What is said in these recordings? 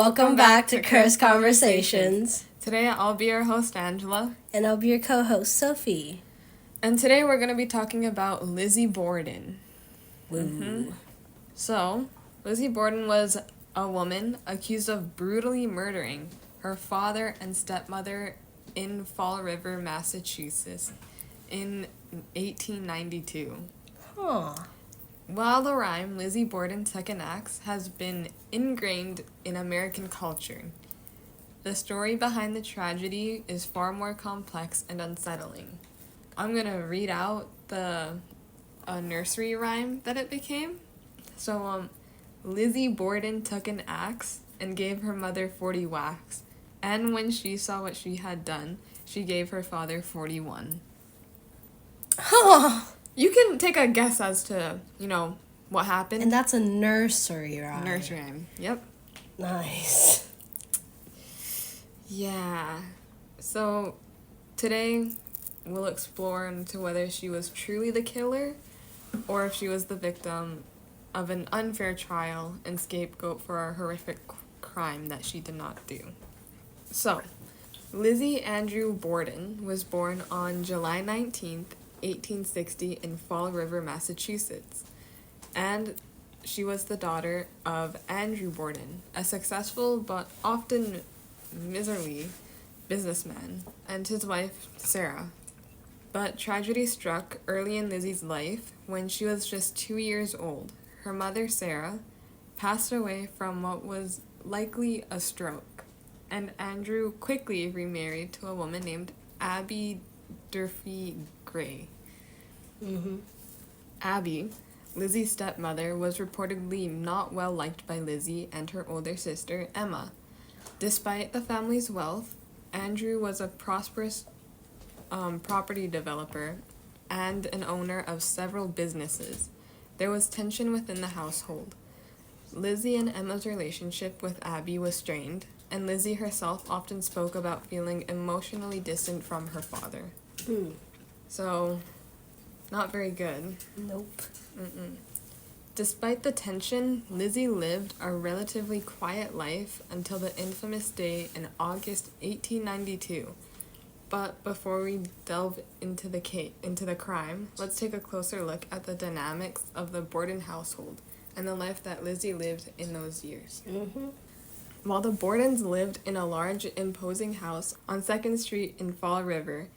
Welcome back to Curse Conversations. Today I'll be your host, Angela. And I'll be your co-host, Sophie. And today we're going to be talking about Lizzie Borden. Woo. So, Lizzie Borden was a woman accused of brutally murdering her father and stepmother in Fall River, Massachusetts in 1892. Huh. While the rhyme Lizzie Borden took an axe has been ingrained in American culture, the story behind the tragedy is far more complex and unsettling. I'm going to read out the nursery rhyme that it became. So, Lizzie Borden took an axe and gave her mother 40 whacks, and when she saw what she had done, she gave her father 41. Huh. You can take a guess as to, what happened. And that's a nursery rhyme. Nursery rhyme, yep. Nice. Yeah. So, today we'll explore into whether she was truly the killer or if she was the victim of an unfair trial and scapegoat for a horrific crime that she did not do. So, Lizzie Andrew Borden was born on July 19th, 1860 in Fall River, Massachusetts, and she was the daughter of Andrew Borden, a successful but often miserly businessman, and his wife, Sarah. But tragedy struck early in Lizzie's life when she was just 2 years old. Her mother, Sarah, passed away from what was likely a stroke, and Andrew quickly remarried to a woman named Abby Durfee Gray. Abby, Lizzie's stepmother, was reportedly not well liked by Lizzie and her older sister, Emma. Despite the family's wealth, Andrew was a prosperous property developer and an owner of several businesses. There was tension within the household. Lizzie and Emma's relationship with Abby was strained, and Lizzie herself often spoke about feeling emotionally distant from her father. So, not very good. Nope. Despite the tension, Lizzie lived a relatively quiet life until the infamous day in August 1892. But before we delve into the crime, let's take a closer look at the dynamics of the Borden household and the life that Lizzie lived in those years. While the Bordens lived in a large, imposing house on 2nd Street in Fall River,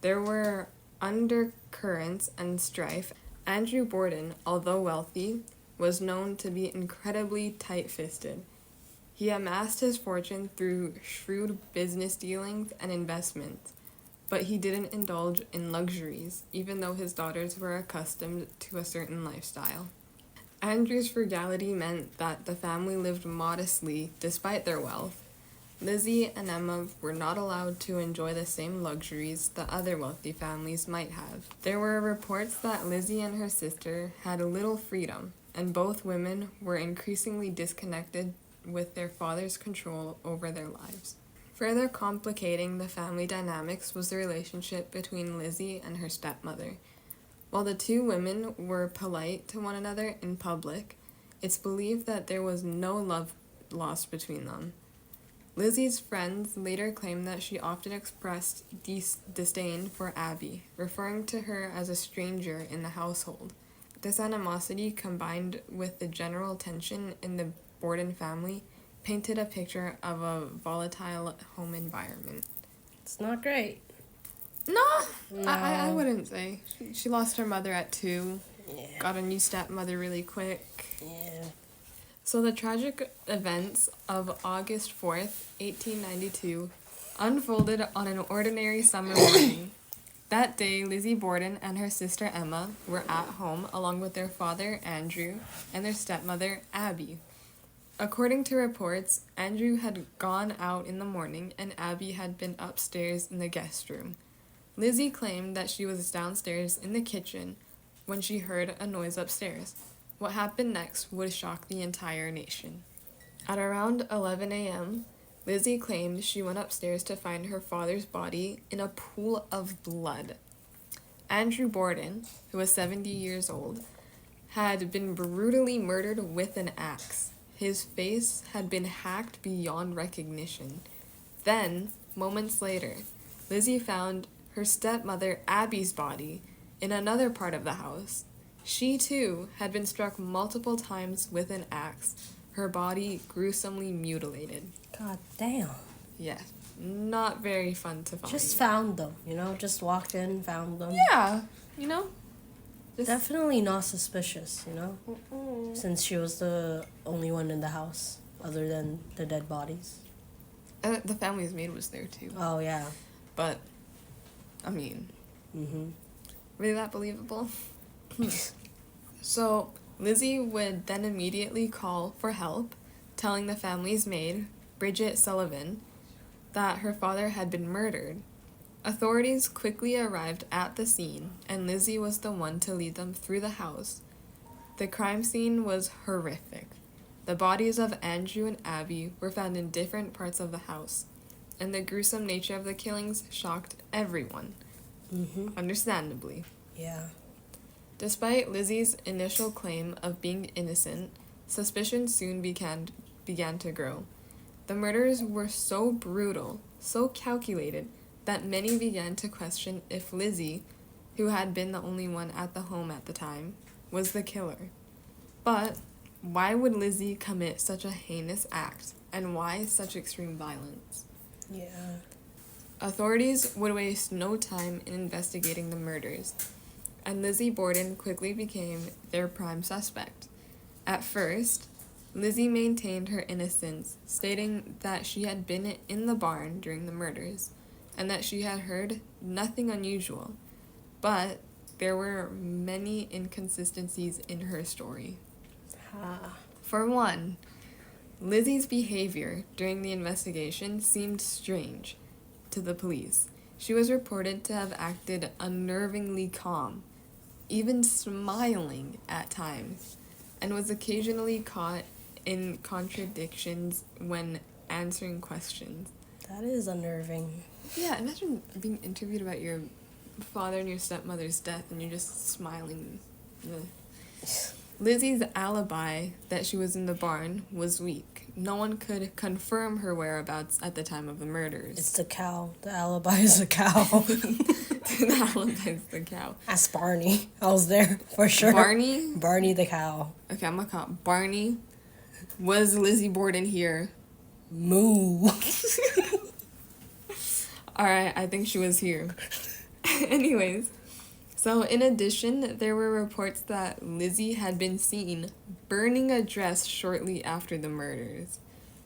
there were undercurrents and strife. Andrew Borden, although wealthy, was known to be incredibly tight-fisted. He amassed his fortune through shrewd business dealings and investments, but he didn't indulge in luxuries, even though his daughters were accustomed to a certain lifestyle. Andrew's frugality meant that the family lived modestly despite their wealth. Lizzie and Emma were not allowed to enjoy the same luxuries that other wealthy families might have. There were reports that Lizzie and her sister had little freedom, and both women were increasingly disconnected with their father's control over their lives. Further complicating the family dynamics was the relationship between Lizzie and her stepmother. While the two women were polite to one another in public, it's believed that there was no love lost between them. Lizzie's friends later claimed that she often expressed disdain for Abby, referring to her as a stranger in the household. This animosity, combined with the general tension in the Borden family, painted a picture of a volatile home environment. It's not great. No. I wouldn't say. She lost her mother at 2, got a new stepmother really quick. Yeah. So the tragic events of August 4th, 1892, unfolded on an ordinary summer morning. That day, Lizzie Borden and her sister Emma were at home along with their father, Andrew, and their stepmother, Abby. According to reports, Andrew had gone out in the morning and Abby had been upstairs in the guest room. Lizzie claimed that she was downstairs in the kitchen when she heard a noise upstairs. What happened next would shock the entire nation. At around 11 a.m., Lizzie claimed she went upstairs to find her father's body in a pool of blood. Andrew Borden, who was 70 years old, had been brutally murdered with an axe. his face had been hacked beyond recognition. Then, moments later, Lizzie found her stepmother Abby's body in another part of the house. She, too, had been struck multiple times with an axe, her body gruesomely mutilated. God damn. Yeah, not very fun to find. Just found them, just walked in, found them. Yeah, Just Definitely not suspicious, since she was the only one in the house other than the dead bodies. The family's maid was there, too. Oh, yeah. But, I mean, really that believable? So, Lizzie would then immediately call for help, telling the family's maid, Bridget Sullivan, that her father had been murdered. Authorities quickly arrived at the scene, and Lizzie was the one to lead them through the house. The crime scene was horrific. The bodies of Andrew and Abby were found in different parts of the house, and the gruesome nature of the killings shocked everyone. Understandably. Yeah. Despite Lizzie's initial claim of being innocent, suspicion soon began to grow. The murders were so brutal, so calculated, that many began to question if Lizzie, who had been the only one at the home at the time, was the killer. But why would Lizzie commit such a heinous act, and why such extreme violence? Yeah. Authorities would waste no time in investigating the murders, and Lizzie Borden quickly became their prime suspect. At first, Lizzie maintained her innocence, stating that she had been in the barn during the murders, and that she had heard nothing unusual. But there were many inconsistencies in her story. For one, Lizzie's behavior during the investigation seemed strange to the police. She was reported to have acted unnervingly calm, even smiling at times, and was occasionally caught in contradictions when answering questions. That is unnerving. Yeah, imagine being interviewed about your father and your stepmother's death and you're just smiling. Ugh. Lizzie's alibi that she was in the barn was weak. No one could confirm her whereabouts at the time of the murders. It's the cow. The alibi is the cow. The alibi is the cow. Ask Barney. I was there for sure. Barney? Barney the cow. Okay, I'm gonna call it Barney. Was Lizzie Borden here? Moo. Alright, I think she was here. Anyways, so in addition, there were reports that Lizzie had been seen burning a dress shortly after the murders,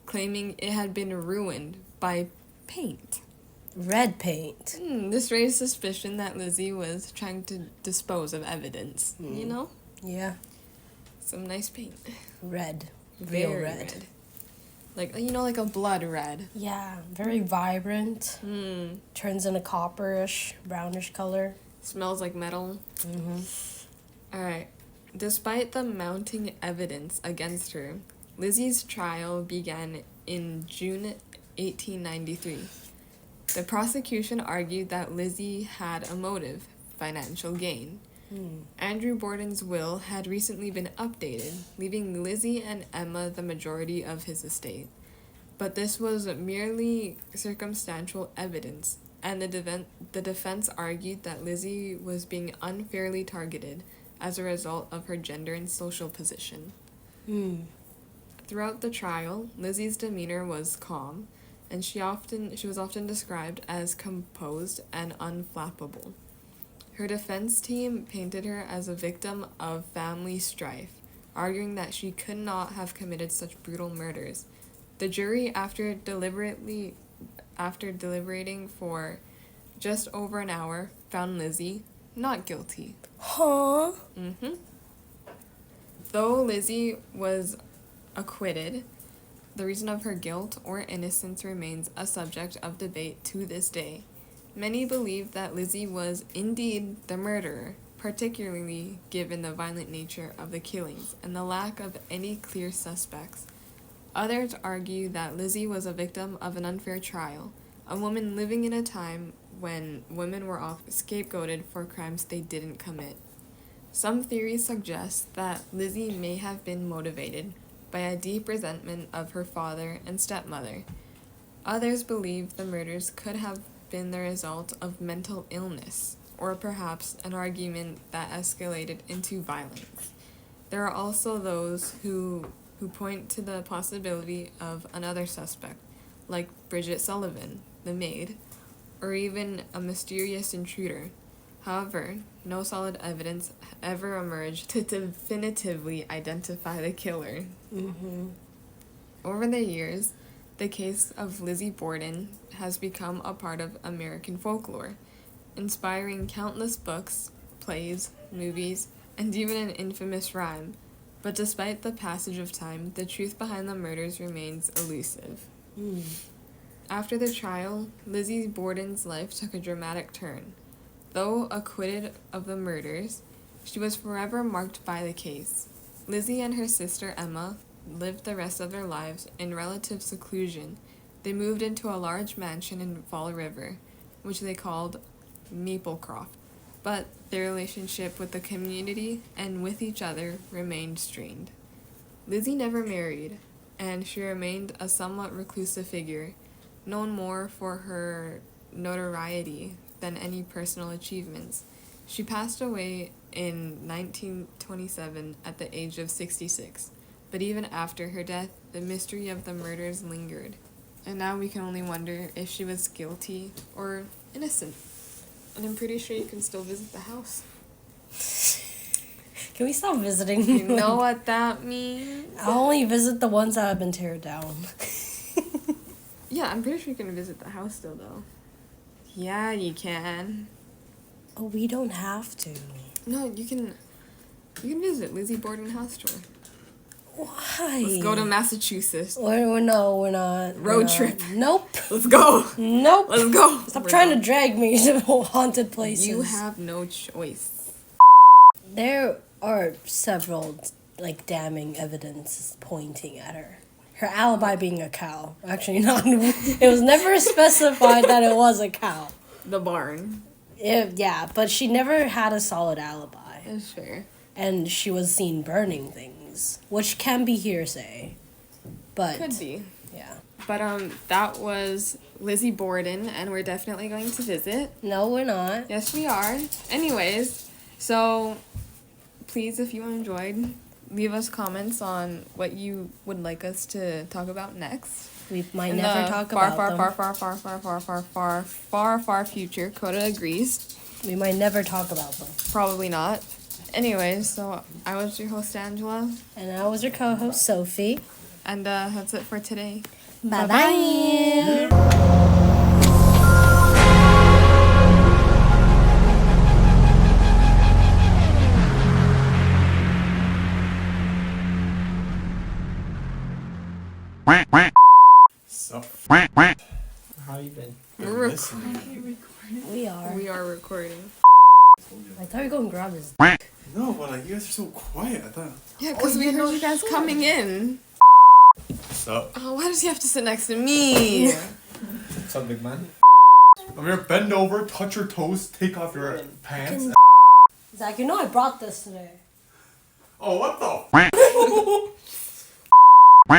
claiming it had been ruined by paint. Red paint. This raised suspicion that Lizzie was trying to dispose of evidence, Yeah. Some nice paint. Red. Very Real red. Like, like a blood red. Yeah, very vibrant. Turns in a copperish, brownish color. Smells like metal. Alright. Despite the mounting evidence against her, Lizzie's trial began in June 1893. The prosecution argued that Lizzie had a motive, financial gain. Andrew Borden's will had recently been updated, leaving Lizzie and Emma the majority of his estate. But this was merely circumstantial evidence, and the defense argued that Lizzie was being unfairly targeted as a result of her gender and social position. Throughout the trial, Lizzie's demeanor was calm, and she was often described as composed and unflappable. Her defense team painted her as a victim of family strife, arguing that she could not have committed such brutal murders. The jury, after deliberating for just over an hour, found Lizzie not guilty. Huh? Though Lizzie was acquitted, the reason of her guilt or innocence remains a subject of debate to this day. Many believe that Lizzie was indeed the murderer, particularly given the violent nature of the killings and the lack of any clear suspects. Others argue that Lizzie was a victim of an unfair trial, a woman living in a time when women were often scapegoated for crimes they didn't commit. Some theories suggest that Lizzie may have been motivated by a deep resentment of her father and stepmother. Others believe the murders could have been the result of mental illness, or perhaps an argument that escalated into violence. There are also those who point to the possibility of another suspect, like Bridget Sullivan, the maid, or even a mysterious intruder. However, no solid evidence ever emerged to definitively identify the killer. Mm-hmm. Over the years, the case of Lizzie Borden has become a part of American folklore, inspiring countless books, plays, movies, and even an infamous rhyme. But despite the passage of time, the truth behind the murders remains elusive. Mm. After the trial, Lizzie Borden's life took a dramatic turn. Though acquitted of the murders, she was forever marked by the case. Lizzie and her sister Emma lived the rest of their lives in relative seclusion. They moved into a large mansion in Fall River, which they called Maplecroft, but their relationship with the community and with each other remained strained. Lizzie never married, and she remained a somewhat reclusive figure, known more for her notoriety than any personal achievements. She passed away in 1927 at the age of 66, but even after her death, the mystery of the murders lingered, and now we can only wonder if she was guilty or innocent. And I'm pretty sure you can still visit the house. Can we stop visiting? You know what that means? I only visit the ones that have been teared down. Yeah, I'm pretty sure you can visit the house still, though. Yeah, you can. Oh, we don't have to. No, you can visit Lizzie Borden house tour. Why? Let's go to Massachusetts. We're not. Road trip. Nope. Let's go. Nope. Let's go. Stop trying to drag me to haunted places. You have no choice. There are several, damning evidence pointing at her. Her alibi being a cow. Actually, not. It was never specified that it was a cow. The barn. Yeah, but she never had a solid alibi. That's fair. And she was seen burning things, which can be hearsay. But Could be. Yeah. But that was Lizzie Borden, and we're definitely going to visit. No, we're not. Yes, we are. Anyways, so please, if you enjoyed, leave us comments on what you would like us to talk about next. We might In never the talk far, about far, them. far future. Coda agrees. We might never talk about them. Probably not. Anyways, so I was your host, Angela. And I was your co-host, Sophie. And that's it for today. Bye-bye. So, how you been? We're listening. We are. We are recording. I thought you were going to grab his... No, but you guys are so quiet. I thought. Yeah, because we heard you guys coming in. Sup? Oh, why does he have to sit next to me? What's up, big man? I'm here. Bend over, touch your toes, take off your pants. Zach, you know I brought this today. Oh, what the?